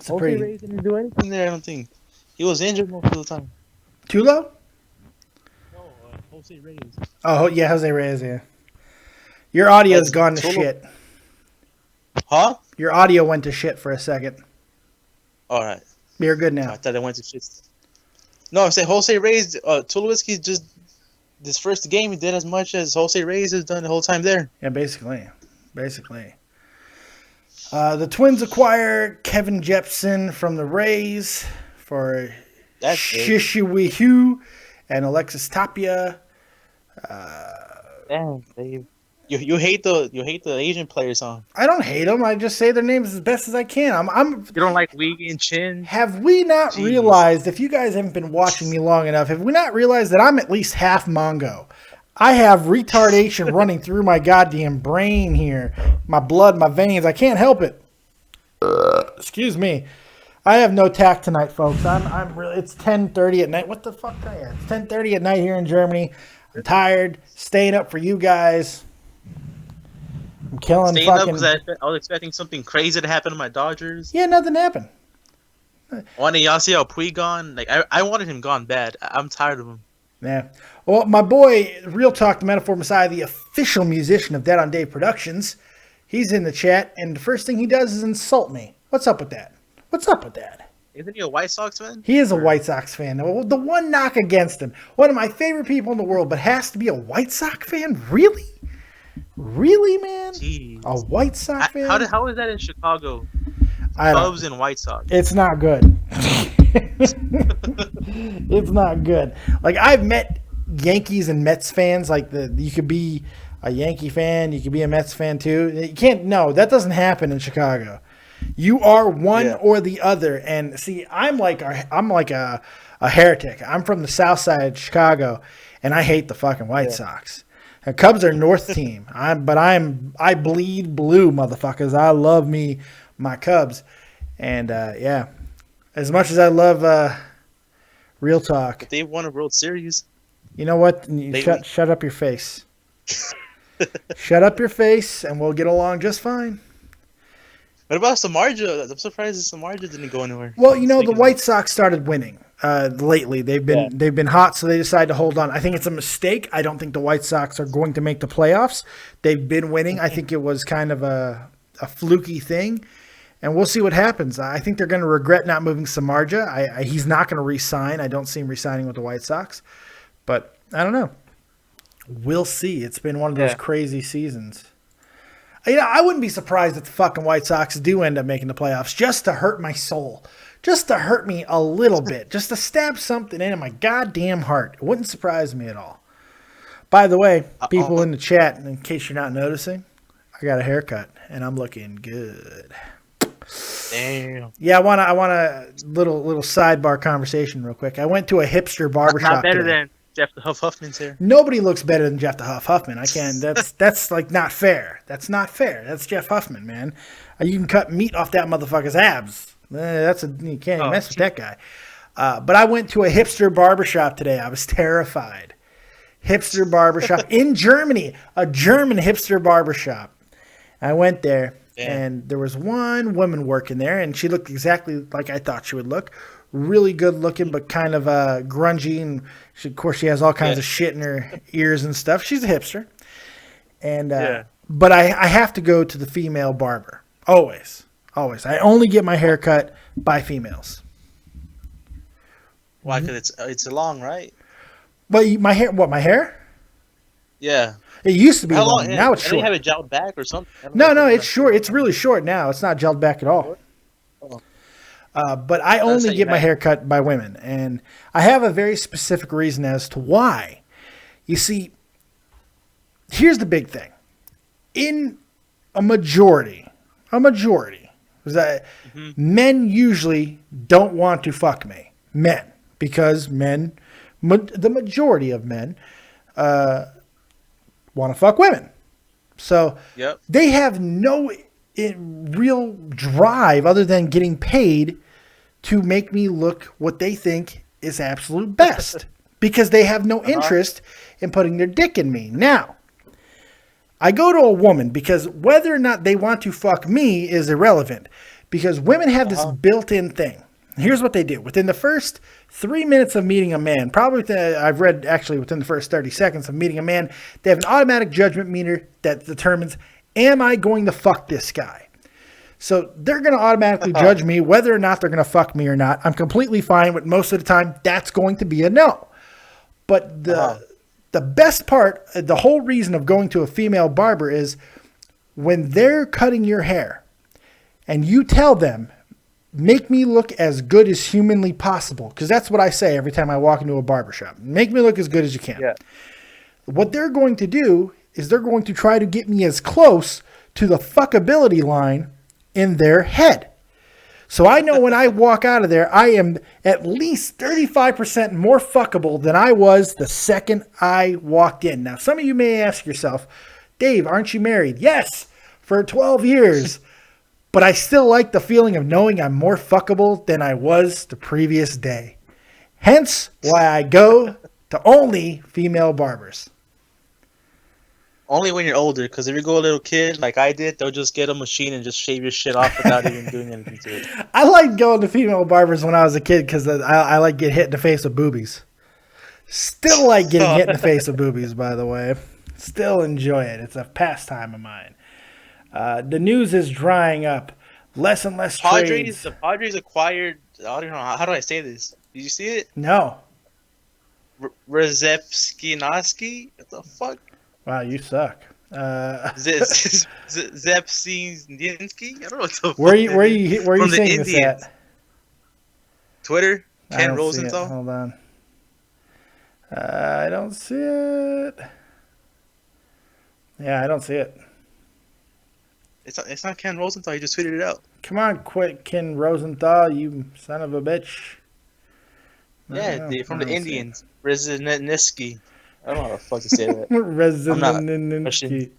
a pretty. Ray didn't do anything there. I don't think he was injured most of the time. Tulo? No, Jose Reyes. Oh yeah, Jose Reyes. Yeah. Your audio's gone to shit. Huh? Your audio went to shit for a second. All right. You're good now. I thought it went to shit. No, I said Jose Reyes. Tulowitzki just this first game he did as much as Jose Reyes has done the whole time there. Yeah, basically. The Twins acquire Kevin Jepson from the Rays for Shishiwihu and Alexis Tapia. Damn, Dave. You hate the Asian players, huh? I don't hate them. I just say their names as best as I can. You don't like Wiggy and Chin? Have we not realized, if you guys haven't been watching me long enough, have we not realized that I'm at least half Mongo? I have retardation running through my goddamn brain here. My blood, my veins. I can't help it. Excuse me. I have no tact tonight, folks. I'm really. It's 10:30 at night. What the fuck? It's 10:30 at night here in Germany. I'm tired. Staying up for you guys. I'm killing Staying fucking. up because I was expecting something crazy to happen to my Dodgers. Yeah, nothing happened. Wanted y'all see how Puig gone? Like I wanted him gone bad. I'm tired of him. Yeah. Well, my boy, Real Talk, the Metaphor Messiah, the official musician of Dead on Dave Productions, he's in the chat, and the first thing he does is insult me. What's up with that? Isn't he a White Sox fan? He is a White Sox fan. The one knock against him, one of my favorite people in the world, but has to be a White Sox fan? Really? Really, man? Jeez. A White Sox fan? How is that in Chicago? I don't. Cubs and White Sox. It's not good. It's not good. Like, I've met Yankees and Mets fans. Like, you could be a Yankee fan, you could be a Mets fan too. You can't. No, that doesn't happen in Chicago. You are one or the other. And see, I'm like a heretic. I'm from the South Side of Chicago, and I hate the fucking White Sox. And Cubs are North team. I bleed blue, motherfuckers. I love my Cubs, and as much as I love Real Talk, But they won a World Series. You know what? Shut up your face. Shut up your face, and we'll get along just fine. What about Samardzija? I'm surprised Samardzija didn't go anywhere. Well, the White Sox started winning. lately. They've been hot, so they decided to hold on. I think it's a mistake. I don't think the White Sox are going to make the playoffs. They've been winning. I think it was kind of a fluky thing, and we'll see what happens. I think they're going to regret not moving Samardzija. He's not going to re-sign. I don't see him re-signing with the White Sox, but I don't know. We'll see. It's been one of those crazy seasons. I wouldn't be surprised if the fucking White Sox do end up making the playoffs just to hurt my soul. Just to hurt me a little bit. Just to stab something into my goddamn heart. It wouldn't surprise me at all. By the way, people in the chat, in case you're not noticing, I got a haircut, and I'm looking good. Damn. Yeah, I want a little sidebar conversation real quick. I went to a hipster barbershop Not better today. than Jeff the Huffman's here. Nobody looks better than Jeff the Huffman. I can't. That's like not fair. That's not fair. That's Jeff Huffman, man. You can cut meat off that motherfucker's abs. You can't even mess with that guy. But I went to a hipster barbershop today. I was terrified. Hipster barbershop in Germany, a German hipster barbershop. I went there, and there was one woman working there, and she looked exactly like I thought she would look. Really good looking, but kind of grungy, and of course she has all kinds of shit in her ears and stuff. She's a hipster, and but I have to go to the female barber always. I only get my hair cut by females. Why? Because it's long, right? But my hair? What, my hair? Yeah. It used to be How long. Now it's Do short. you have it gelled back or something? No, it's short. It's really short now. It's not gelled back at all. But I only get my hair cut by women, and I have a very specific reason as to why. You see, here's the big thing. In a majority, men usually don't want to fuck me. Men. Because the majority of men want to fuck women. So they have no real drive other than getting paid to make me look what they think is absolute best because they have no interest in putting their dick in me. Now, I go to a woman because whether or not they want to fuck me is irrelevant because women have this built-in thing. Here's what they do. Within the first 3 minutes of meeting a man, I've read actually within the first 30 seconds of meeting a man, they have an automatic judgment meter that determines, am I going to fuck this guy? So they're going to automatically judge me whether or not they're going to fuck me or not. I'm completely fine with most of the time that's going to be a no. But the best part, the whole reason of going to a female barber is when they're cutting your hair and you tell them, make me look as good as humanly possible. Because that's what I say every time I walk into a barbershop. Make me look as good as you can. Yeah. What they're going to do is they're going to try to get me as close to the fuckability line in their head. So I know when I walk out of there, I am at least 35% more fuckable than I was the second I walked in. Now, some of you may ask yourself, Dave, aren't you married? Yes, for 12 years. But I still like the feeling of knowing I'm more fuckable than I was the previous day. Hence why I go to only female barbers. Only when you're older, because if you go a little kid like I did, they'll just get a machine and just shave your shit off without even doing anything to it. I liked going to female barbers when I was a kid because I like get hit in the face with boobies. Still like getting hit in the face with boobies, by the way. Still enjoy it. It's a pastime of mine. The news is drying up. Less and less trades. The Padres acquired. I don't know. How do I say this? Did you see it? No. Rzepski-Noski? What the fuck? Wow, you suck. Zepsinski? I don't know what the fuck. Where are you seeing this at? Twitter? I Ken don't Rosenthal? See it. Hold on. I don't see it. Yeah, I don't see it. It's not Ken Rosenthal. He just tweeted it out. Come on, quit, Ken Rosenthal, you son of a bitch. Yeah, from the Indians. Rzepski. I don't know how the fuck to say that. Rzepski.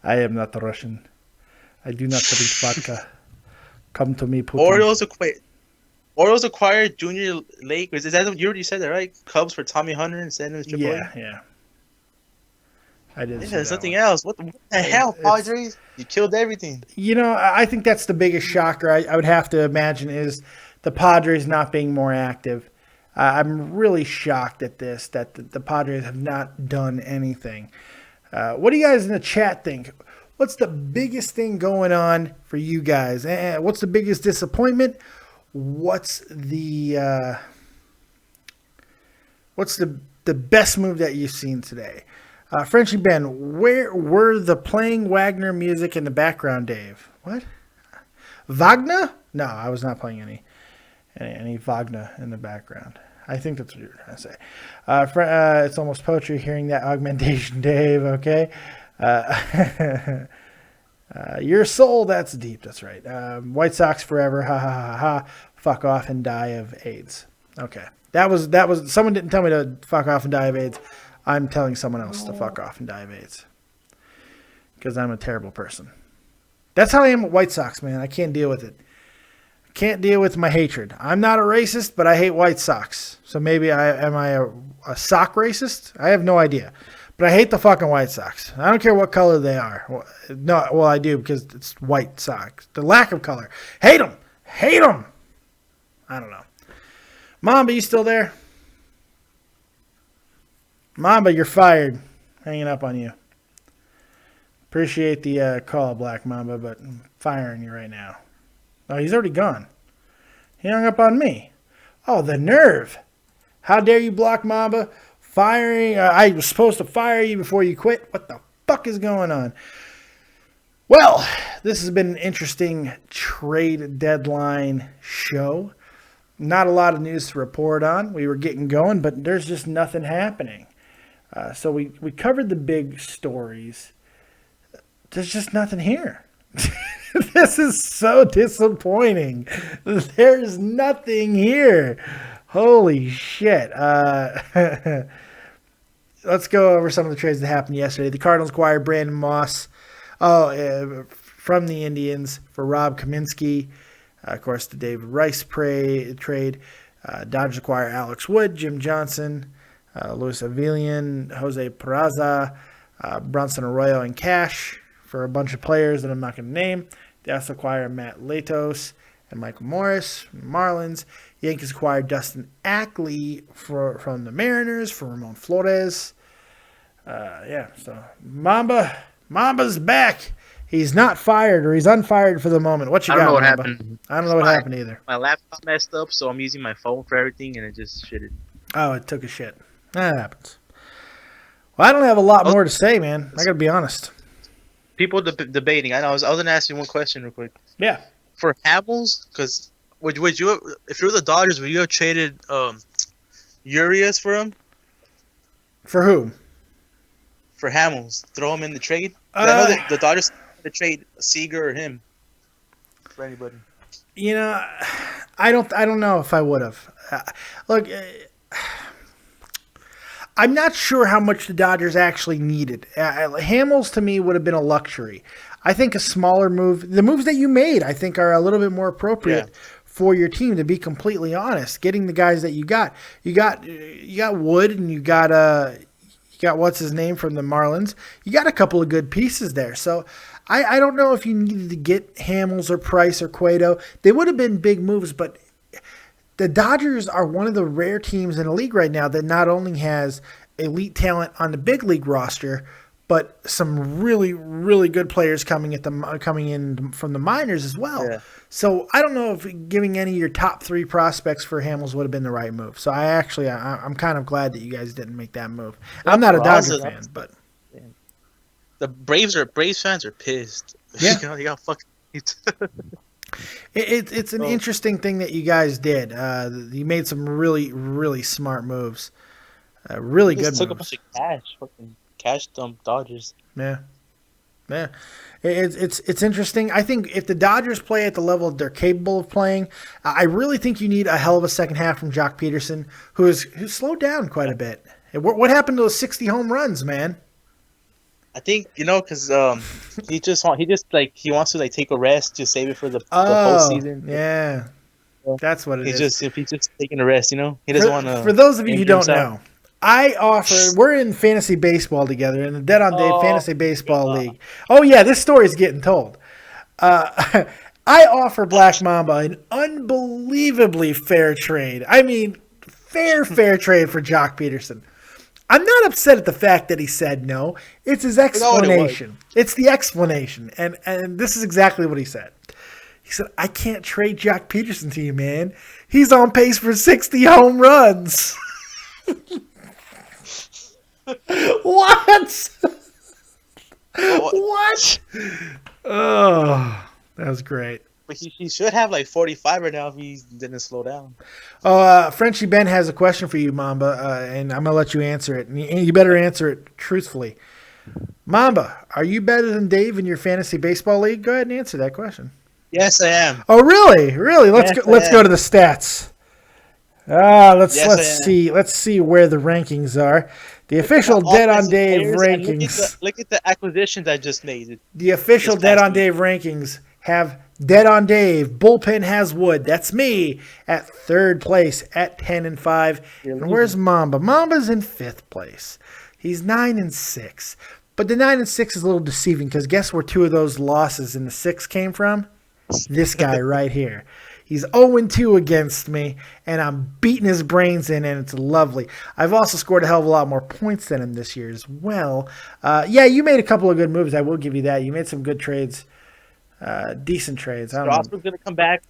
I am not Russian. I do not drink vodka. Come to me, Putin. Orioles acquired Junior Lake. Is that you already said that, right? Cubs for Tommy Hunter and send him to AAA? Yeah. I did. Yeah, there's nothing else. What the hell, Padres? You killed everything. You know, I think that's the biggest shocker I would have to imagine is the Padres not being more active. I'm really shocked at this, that the Padres have not done anything. What do you guys in the chat think? What's the biggest thing going on for you guys? What's the biggest disappointment? What's the best move that you've seen today? Frenchy Ben, where were the playing Wagner music in the background, Dave? What? Wagner? No, I was not playing any Wagner in the background. I think that's what you were trying to say. It's almost poetry hearing that augmentation, Dave. Okay. Your soul, that's deep. That's right. White Sox forever. Ha ha ha ha. Fuck off and die of AIDS. Okay. That was. Someone didn't tell me to fuck off and die of AIDS. I'm telling someone else to fuck off and die of AIDS. Because I'm a terrible person. That's how I am with White Sox, man. I can't deal with it. Can't deal with my hatred. I'm not a racist, but I hate White Sox. So maybe am I a sock racist? I have no idea. But I hate the fucking White Sox. I don't care what color they are. No, well, I do because it's White Sox. The lack of color. Hate them. Hate them. I don't know. Mamba, you still there? Mamba, you're fired. Hanging up on you. Appreciate the call, Black Mamba, but I'm firing you right now. Oh, he's already gone. He hung up on me. Oh, the nerve. How dare you, Black Mamba? Firing. I was supposed to fire you before you quit. What the fuck is going on? Well, this has been an interesting trade deadline show. Not a lot of news to report on. We were getting going, but there's just nothing happening. So we covered the big stories. There's just nothing here. This is so disappointing. There's nothing here. Holy shit. Let's go over some of the trades that happened yesterday. The Cardinals acquired Brandon Moss from the Indians for Rob Kaminsky. Of course, the David Rice trade. Dodgers acquire Alex Wood, Jim Johnson, Luis Avilian, Jose Peraza, Bronson Arroyo, and cash for a bunch of players that I'm not going to name. They also acquire Matt Latos and Michael Morris from the Marlins. Yankees acquired Dustin Ackley from the Mariners for Ramon Flores. So Mamba's back. He's not fired, or he's unfired for the moment. What you got, I don't know what Mamba? happened. I don't know what happened either. My laptop messed up, so I'm using my phone for everything, and it just shitted. Oh, it took a shit. That happens. Well, I don't have a lot more to say, man. I got to be honest. People debating. I know. I was going to ask you one question real quick. Yeah. For Hamels, because would you, if you were the Dodgers, would you have traded Urias for him? For who? For Hamels. Throw him in the trade? I know that the Dodgers to trade Seager or him for anybody. You know, I don't know if I would have. Look, I'm not sure how much the Dodgers actually needed. Hamels to me would have been a luxury. I think a smaller move, the moves that you made, I think are a little bit more appropriate for your team. To be completely honest, getting the guys that you got Wood, and you got what's his name from the Marlins. You got a couple of good pieces there. So I don't know if you needed to get Hamels or Price or Cueto. They would have been big moves, but the Dodgers are one of the rare teams in the league right now that not only has elite talent on the big league roster, but some really, really good players coming in from the minors as well. Yeah. So I don't know if giving any of your top 3 prospects for Hamels would have been the right move. So I'm kind of glad that you guys didn't make that move. I'm not a Dodger fan, but the Braves fans are pissed. Yeah, they got fucking. It's an interesting thing that you guys did. You made some really, really smart moves. Really good moves. Took a bunch of cash. Fucking cash dump Dodgers. Yeah. It's interesting. I think if the Dodgers play at the level they're capable of playing, I really think you need a hell of a second half from Jock Peterson, who's slowed down quite a bit. What happened to those 60 home runs, man? I think because he wants to take a rest to save it for the postseason. Yeah, that's what it is. If he's just taking a rest, he doesn't want to. For those of you who don't know, we're in fantasy baseball together in the Dead on Dave Fantasy Baseball League. Oh yeah, this story is getting told. I I offer Black Mamba an unbelievably fair trade. I mean, fair trade for Jock Peterson. I'm not upset at the fact that he said no. It's his explanation. It's the explanation. And this is exactly what he said. He said, I can't trade Jock Peterson to you, man. He's on pace for 60 home runs. What? What? Oh, that was great. But he should have like 45 right now if he didn't slow down. Frenchie Ben has a question for you, Mamba, and I'm going to let you answer it. And you better answer it truthfully. Mamba, are you better than Dave in your fantasy baseball league? Go ahead and answer that question. Yes, I am. Oh, really? Really? Let's go to the stats. Let's see. Let's see where the rankings are. The official Dead on Dave rankings. Look at the acquisitions I just made. The official Dead on Dave rankings have Dead on Dave. Bullpen has Wood. That's me at third place at 10-5. And where's Mamba? Mamba's in fifth place. He's 9-6. But the 9-6 is a little deceiving because guess where two of those losses in the 6 came from? This guy right here. He's 0-2 against me, and I'm beating his brains in, and it's lovely. I've also scored a hell of a lot more points than him this year as well. Yeah, you made a couple of good moves. I will give you that. You made some good trades, decent trades. Strasburg's going to come back.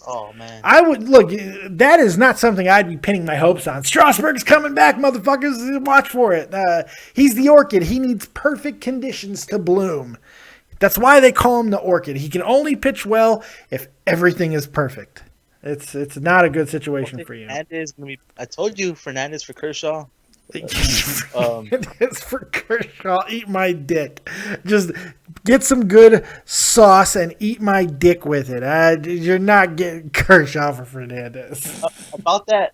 Oh, man. I would look. That is not something I'd be pinning my hopes on. Strasburg's coming back, motherfuckers. Watch for it. He's the orchid. He needs perfect conditions to bloom. That's why they call him the orchid. He can only pitch well if everything is perfect. It's not a good situation for you. I told you, Fernandez for Kershaw. Fernandez for Kershaw. Eat my dick. Just get some good sauce and eat my dick with it. You're not getting Kershaw for Fernandez. About that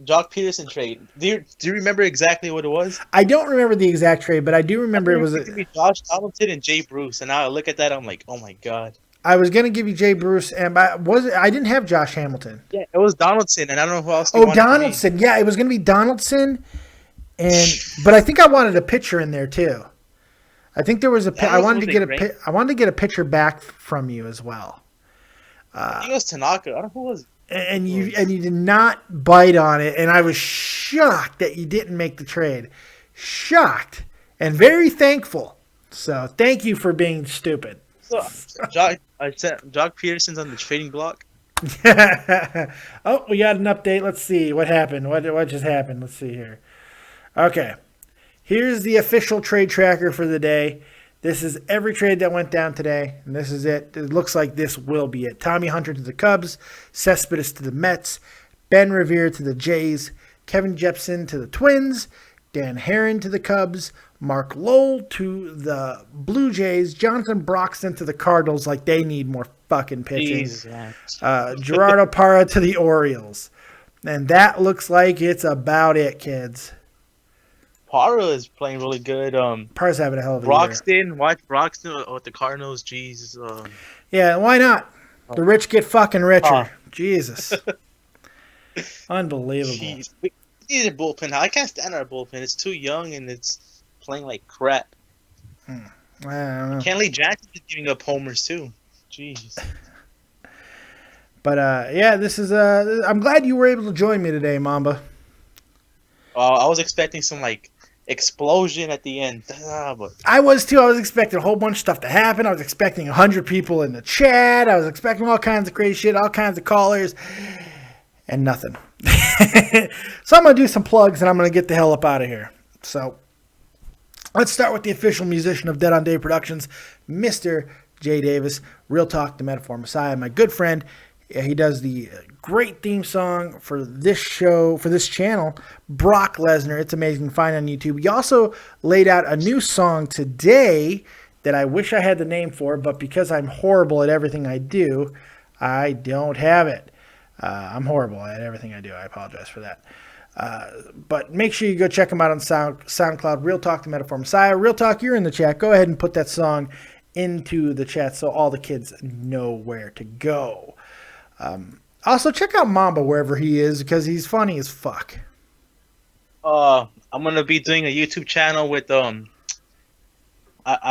Jock Peterson trade. Do you remember exactly what it was? I don't remember the exact trade, but I do remember it was Josh Donaldson and Jay Bruce. And now I look at that, I'm like, oh my god. I was gonna give you Jay Bruce, and I didn't have Josh Hamilton. Yeah, it was Donaldson, and I don't know who else. Donaldson. Yeah, it was gonna be Donaldson, but I think I wanted a pitcher in there too. I think there was I wanted to get a pitcher back from you as well. I think it was Tanaka. I don't know who was. And you did not bite on it, and I was shocked that you didn't make the trade. Shocked and very thankful. So thank you for being stupid. So, Jock Peterson's on the trading block. Oh, we got an update. Let's see what happened. What just happened? Let's see here. Okay, here's the official trade tracker for the day. This is every trade that went down today, and this is it. It looks like this will be it. Tommy Hunter to the Cubs, Cespedes to the Mets, Ben Revere to the Jays, Kevin Jepsen to the Twins, Dan Herron to the Cubs, Mark Lowell to the Blue Jays, Jonathan Broxton to the Cardinals, like they need more fucking pitching. Gerardo Parra to the Orioles. And that looks like it's about it, kids. Parra is playing really good. Parra's having a hell of a year. Watch Broxton with the Cardinals. Jeez. Yeah, why not? The rich get fucking richer. Jesus. Unbelievable. Jeez. We need a bullpen. I can't stand our bullpen. It's too young and it's playing like crap. I don't know. Kenley Jackson's giving up homers too. Jeez. But yeah, this is. I'm glad you were able to join me today, Mamba. I was expecting some explosion at the end. But I was too. I was expecting a whole bunch of stuff to happen. I was expecting 100 people in the chat. I was expecting all kinds of crazy shit, all kinds of callers, and nothing. So I'm going to do some plugs, and I'm going to get the hell up out of here. So let's start with the official musician of Dead on Dave Productions, Mr. Jay Davis. Real Talk, the Metaphor Messiah, my good friend. He does the great theme song for this show, for this channel, Brock Lesnar. It's amazing. Find on YouTube. He also laid out a new song today that I wish I had the name for, but because I'm horrible at everything I do, I don't have it. I'm horrible at everything I do. I apologize for that. But make sure you go check him out on SoundCloud. Real Talk, the Metaphor Messiah. Real Talk, you're in the chat. Go ahead and put that song into the chat so all the kids know where to go. Also, check out Mamba wherever he is because he's funny as fuck. I'm gonna be doing a YouTube channel with I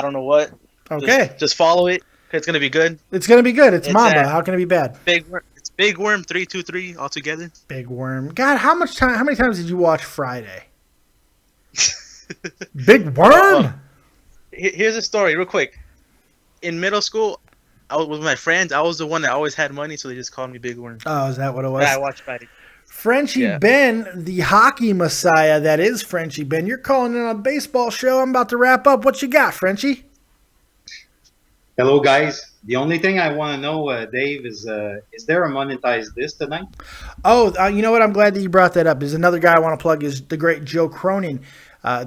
don't know what. Okay. Just follow it. It's gonna be good. It's going to be good. It's It's Mamba. at- How can it be bad? It's Big Worm 323 all together. Big Worm. God, how many times did you watch Friday? Big Worm? Here's a story, real quick. In middle school, I was with my friends. I was the one that always had money, so they just called me Big Worm. Oh, is that what it was? Yeah, I watched Friday. Frenchie Yeah. Ben, the hockey messiah that is Frenchie Ben. You're calling in on a baseball show. I'm about to wrap up. What you got, Frenchie? Hello, guys. The only thing I want to know, Dave, is there a monetized this tonight? Oh, you know what? I'm glad that you brought that up. There's another guy I want to plug is the great Joe Cronin.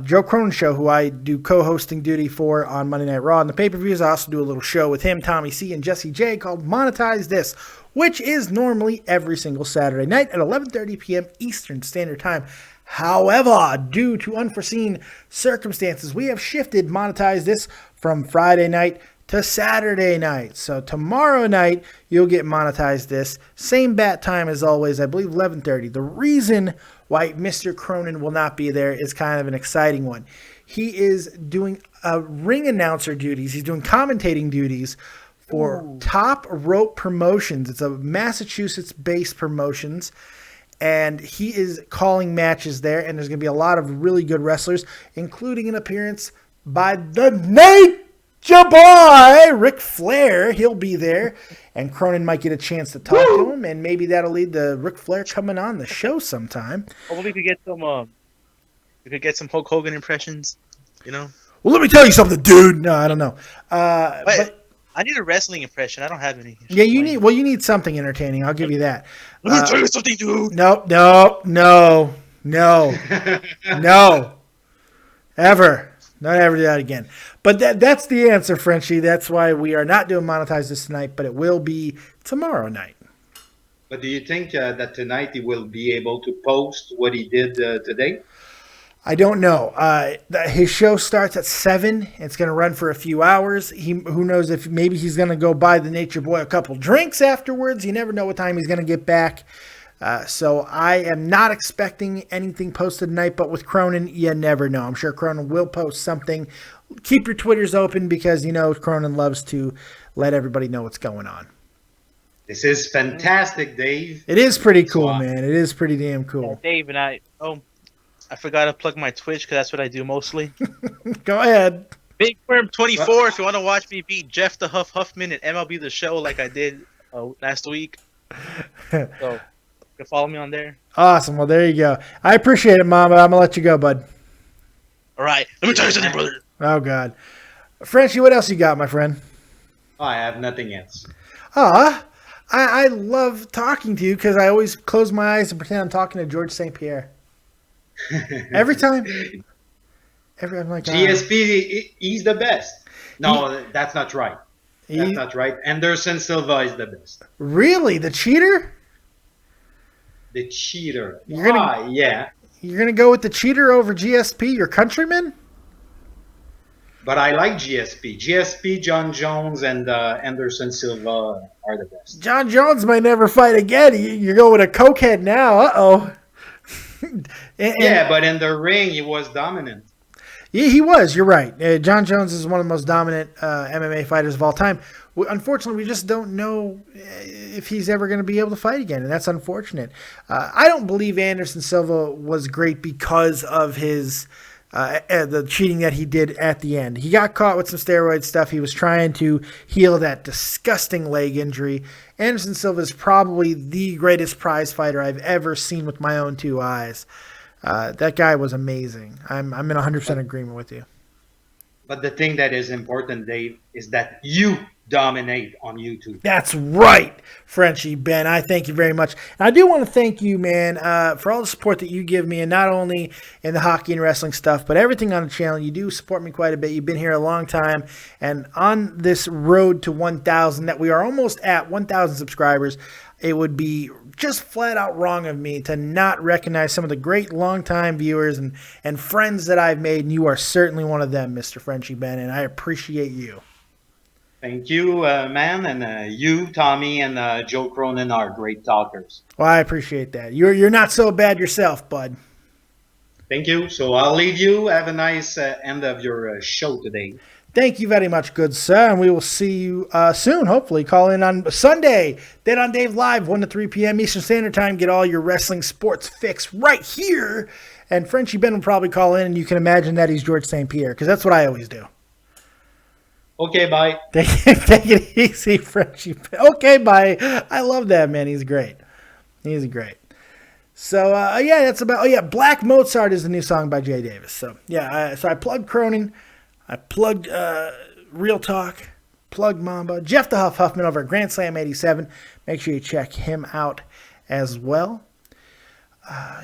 Joe Cronin Show, who I do co-hosting duty for on Monday Night Raw. And the pay-per-views, I also do a little show with him, Tommy C, and Jesse J called Monetize This, which is normally every single Saturday night at 11:30 p.m. Eastern Standard Time. However, due to unforeseen circumstances, we have shifted Monetize This from Friday night to Saturday night. So tomorrow night, you'll get Monetize This. Same bat time as always, I believe 11:30. The reason why Mr. Cronin will not be there is kind of an exciting one. He is doing ring announcer duties. He's doing commentating duties for Top Rope Promotions. It's a Massachusetts-based promotions, and he is calling matches there, and there's going to be a lot of really good wrestlers, including an appearance by the Nature Boy, Ric Flair. He'll be there, and Cronin might get a chance to talk to him, and maybe that'll lead to Ric Flair coming on the show sometime. Hopefully, we could get some Hulk Hogan impressions. You know. Well, let me tell you something, dude. No, I don't know. But I need a wrestling impression. I don't have any. yeah, you need something entertaining. I'll give you that. Let me tell you something, dude. No, ever. Not ever do that again. But that's the answer, Frenchie. That's why we are not doing Monetize This tonight, but it will be tomorrow night. But do you think that tonight he will be able to post what he did today? I don't know. His show starts at 7. It's going to run for a few hours. Who knows if maybe he's going to go buy the Nature Boy a couple drinks afterwards. You never know what time he's going to get back. So I am not expecting anything posted tonight, but with Cronin, you never know. I'm sure Cronin will post something. Keep your Twitters open because, Cronin loves to let everybody know what's going on. This is fantastic, Dave. It is pretty cool, man. It is pretty damn cool. Dave and I forgot to plug my Twitch because that's what I do mostly. Go ahead. Big Worm 24 if you want to watch me beat Jeff the Huffman at MLB The Show like I did last week. So you can follow me on there. Awesome. Well, there you go. I appreciate it, Mama. I'm going to let you go, bud. All right. Let me tell you something, brother. Oh, God. Frenchie, what else you got, my friend? Oh, I have nothing else. I love talking to you because I always close my eyes and pretend I'm talking to George St. Pierre. Every time. I'm like, GSP, he's the best. No, that's not right. That's not right. Anderson Silva is the best. Really? The cheater? The cheater. Yeah. You're going to go with the cheater over GSP, your countryman? But I like GSP. GSP, John Jones, and Anderson Silva are the best. John Jones might never fight again. You're going with a cokehead now. Uh-oh. Yeah, but in the ring, he was dominant. Yeah, he was. You're right. John Jones is one of the most dominant MMA fighters of all time. Unfortunately, we just don't know if he's ever going to be able to fight again, and that's unfortunate. I don't believe Anderson Silva was great because of his the cheating that he did at the end. He got caught with some steroid stuff. He was trying to heal that disgusting leg injury. Anderson Silva is probably the greatest prize fighter I've ever seen with my own two eyes. That guy was amazing. I'm in 100% agreement with you. But the thing that is important, Dave, is that you dominate on YouTube. That's right, Frenchie Ben. I thank you very much. And I do want to thank you, man, for all the support that you give me, and not only in the hockey and wrestling stuff, but everything on the channel. You do support me quite a bit. You've been here a long time, and on this road to 1,000, that we are almost at 1,000 subscribers, it would be just flat out wrong of me to not recognize some of the great longtime viewers and friends that I've made, and you are certainly one of them, Mr. Frenchie Ben, and I appreciate you. Thank you, man, and you, Tommy, and Joe Cronin are great talkers. Well, I appreciate that. You're not so bad yourself, bud. Thank you. So I'll leave you. Have a nice end of your show today. Thank you very much, good sir, and we will see you soon, hopefully. Call in on Sunday, Dead on Dave Live, 1 to 3 p.m. Eastern Standard Time. Get all your wrestling sports fix right here. And Frenchie Ben will probably call in, and you can imagine that he's George St. Pierre, because that's what I always do. Okay, bye. Take it easy, Frenchie Ben. Okay, bye. I love that, man. He's great. He's great. So, yeah, that's about... Oh, yeah, Black Mozart is the new song by Jay Davis. So, yeah, so I plugged Cronin. I plugged Real Talk, plugged Mamba, Jeff the Huff Huffman over at Grand Slam 87. Make sure you check him out as well.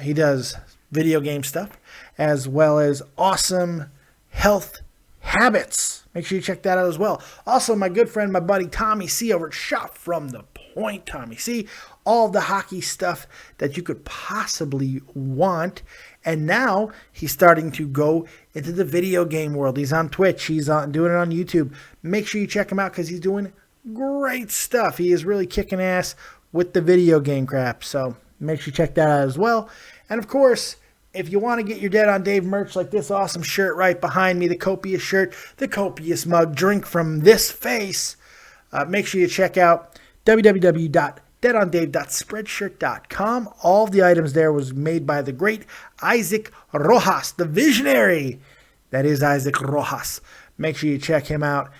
He does video game stuff as well as awesome health habits. Make sure you check that out as well. Also, my good friend, my buddy Tommy C over at Shop From The Point. Tommy C, all of the hockey stuff that you could possibly want. And now he's starting to go into the video game world. He's on Twitch. He's doing it on YouTube. Make sure you check him out because he's doing great stuff. He is really kicking ass with the video game crap. So make sure you check that out as well. And, of course, if you want to get your Dead on Dave merch like this awesome shirt right behind me, the Copious shirt, the Copious mug, drink from this face, make sure you check out www.deadondave.spreadshirt.com. All of the items there was made by the great Isaac Rojas, the visionary. That is Isaac Rojas. Make sure you check him out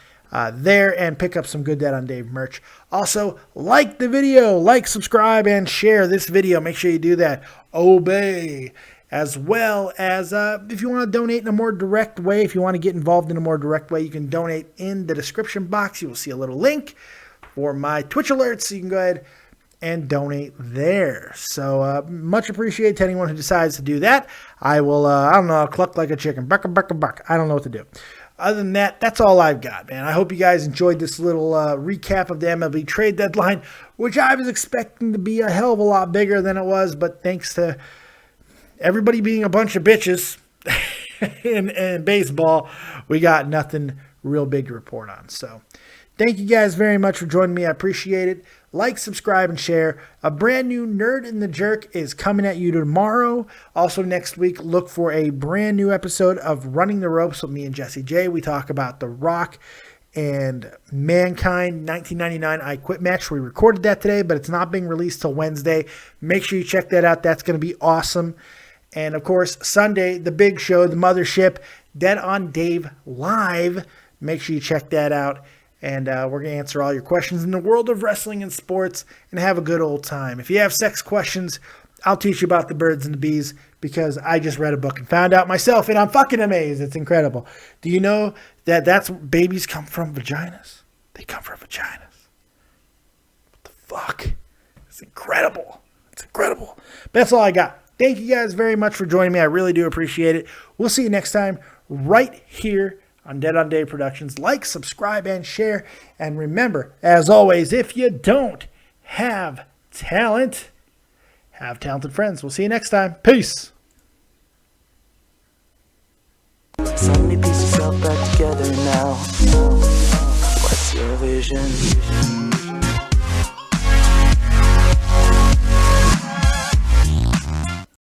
there and pick up some good Dead on Dave merch. Also, like the video, like, subscribe, and share this video. Make sure you do that. Obey. As well as if you want to donate in a more direct way, if you want to get involved in a more direct way, you can donate in the description box. You will see a little link for my Twitch alerts, so you can go ahead and donate there. So much appreciated to anyone who decides to do that. I will, I don't know, I'll cluck like a chicken. Buck, buck, buck. I don't know what to do. Other than that, that's all I've got, man. I hope you guys enjoyed this little recap of the MLB trade deadline, which I was expecting to be a hell of a lot bigger than it was, but thanks to everybody being a bunch of bitches in baseball, we got nothing real big to report on. So thank you guys very much for joining me. I appreciate it. Like, subscribe, and share. A brand new Nerd in the Jerk is coming at you tomorrow. Also next week, look for a brand new episode of Running the Ropes with me and Jesse J. We talk about The Rock and Mankind 1999 I Quit match. We recorded that today, but it's not being released till Wednesday. Make sure you check that out. That's going to be awesome. And, of course, Sunday, the big show, the mothership, Dead on Dave Live. Make sure you check that out. And we're going to answer all your questions in the world of wrestling and sports and have a good old time. If you have sex questions, I'll teach you about the birds and the bees because I just read a book and found out myself, and I'm fucking amazed. It's incredible. Do you know that that's babies come from vaginas? They come from vaginas. What the fuck? It's incredible. It's incredible. But that's all I got. Thank you guys very much for joining me. I really do appreciate it. We'll see you next time right here on Dead on Dave Productions. Like, subscribe, and share. And remember, as always, if you don't have talent, have talented friends. We'll see you next time. Peace. So many pieces all back together now. What's your vision?